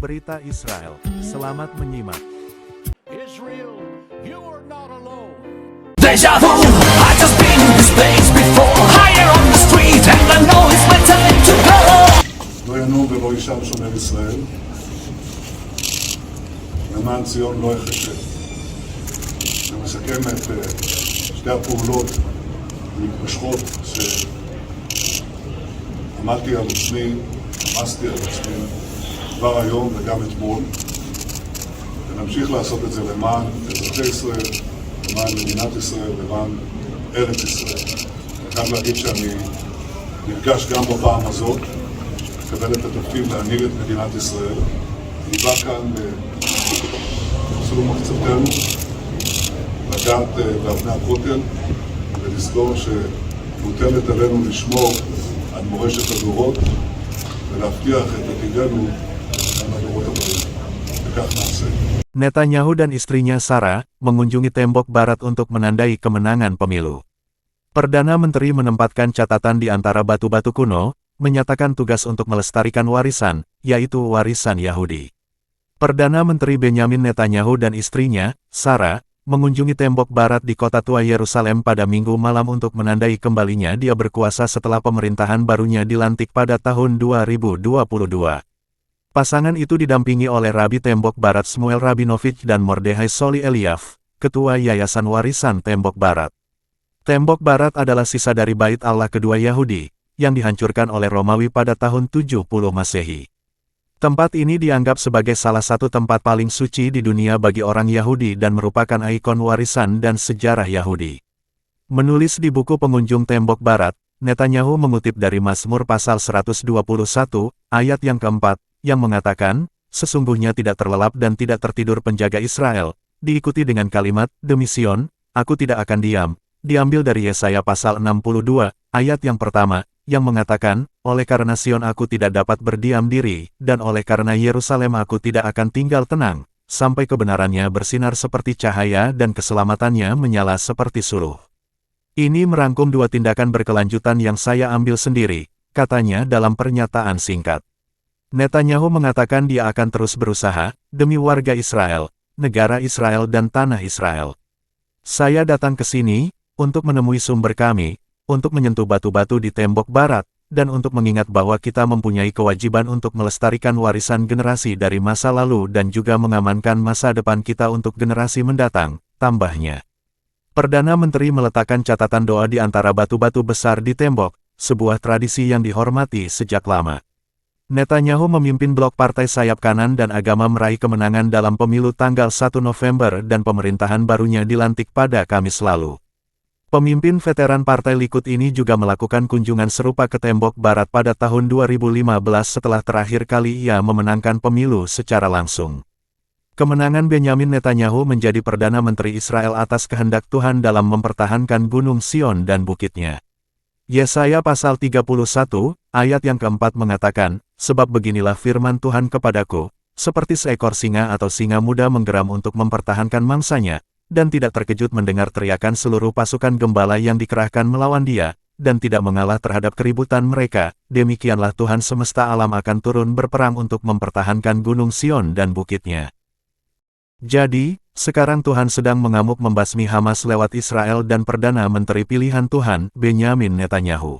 Berita Israel, selamat menyimak. Israel, you are not alone. Deja vu, I just been in this place before. Higher on the street and I know it's my time to go. לא ינום ולא יישן שומר ישראל, למען ציון לא יחשה. זה מסכם את שתי הפעולות המתמשכות שעמדתי על עצמי, עמסתי על עצמי כבר היום וגם אתמול, ונמשיך לעשות את זה למען אזרחי ישראל, למען מדינת ישראל, למען ארץ ישראל. אני חייב להגיד שאני נרגש גם בפעם הזאת, לקבל את התפקיד להנהיג את מדינת ישראל. אני בא כאן לסיום מחצתנו, לגעת באבני הכותל ולזכור שמוטלת עלינו לשמור על מורשת הדורות ולהבטיח את עתידנו גם לדורות הבאים. וכך נעשה. Netanyahu dan istrinya Sarah mengunjungi tembok barat untuk menandai kemenangan pemilu. Perdana Menteri menempatkan catatan di antara batu-batu kuno, menyatakan tugas untuk melestarikan warisan, yaitu warisan Yahudi. Perdana Menteri Benyamin Netanyahu dan istrinya, Sarah, mengunjungi tembok barat di kota tua Yerusalem pada Minggu malam untuk menandai kembalinya dia berkuasa setelah pemerintahan barunya dilantik pada tahun 2022. Pasangan itu didampingi oleh Rabi Tembok Barat Shmuel Rabinovich dan Mordechai Soli Eliav, Ketua Yayasan Warisan Tembok Barat. Tembok Barat adalah sisa dari Bait Allah kedua Yahudi, yang dihancurkan oleh Romawi pada tahun 70 Masehi. Tempat ini dianggap sebagai salah satu tempat paling suci di dunia bagi orang Yahudi dan merupakan ikon warisan dan sejarah Yahudi. Menulis di buku Pengunjung Tembok Barat, Netanyahu mengutip dari Mazmur pasal 121, ayat yang keempat, yang mengatakan, sesungguhnya tidak terlelap dan tidak tertidur penjaga Israel, diikuti dengan kalimat, demi Sion, aku tidak akan diam, diambil dari Yesaya pasal 62, ayat yang pertama, yang mengatakan, oleh karena Sion aku tidak dapat berdiam diri, dan oleh karena Yerusalem aku tidak akan tinggal tenang, sampai kebenarannya bersinar seperti cahaya dan keselamatannya menyala seperti suluh. Ini merangkum dua tindakan berkelanjutan yang saya ambil sendiri, katanya dalam pernyataan singkat. Netanyahu mengatakan dia akan terus berusaha, demi warga Israel, negara Israel dan tanah Israel. Saya datang ke sini, untuk menemui sumber kami, untuk menyentuh batu-batu di tembok barat, dan untuk mengingat bahwa kita mempunyai kewajiban untuk melestarikan warisan generasi dari masa lalu dan juga mengamankan masa depan kita untuk generasi mendatang, tambahnya. Perdana Menteri meletakkan catatan doa di antara batu-batu besar di tembok, sebuah tradisi yang dihormati sejak lama. Netanyahu memimpin blok partai sayap kanan dan agama meraih kemenangan dalam pemilu tanggal 1 November dan pemerintahan barunya dilantik pada Kamis lalu. Pemimpin veteran Partai Likud ini juga melakukan kunjungan serupa ke tembok barat pada tahun 2015 setelah terakhir kali ia memenangkan pemilu secara langsung. Kemenangan Benyamin Netanyahu menjadi Perdana Menteri Israel atas kehendak Tuhan dalam mempertahankan Gunung Sion dan bukitnya. Yesaya pasal 31, ayat yang keempat mengatakan, sebab beginilah firman Tuhan kepadaku, seperti seekor singa atau singa muda menggeram untuk mempertahankan mangsanya, dan tidak terkejut mendengar teriakan seluruh pasukan gembala yang dikerahkan melawan dia, dan tidak mengalah terhadap keributan mereka, demikianlah Tuhan semesta alam akan turun berperang untuk mempertahankan Gunung Sion dan bukitnya. Jadi, sekarang Tuhan sedang mengamuk membasmi Hamas lewat Israel dan Perdana Menteri pilihan Tuhan, Benyamin Netanyahu.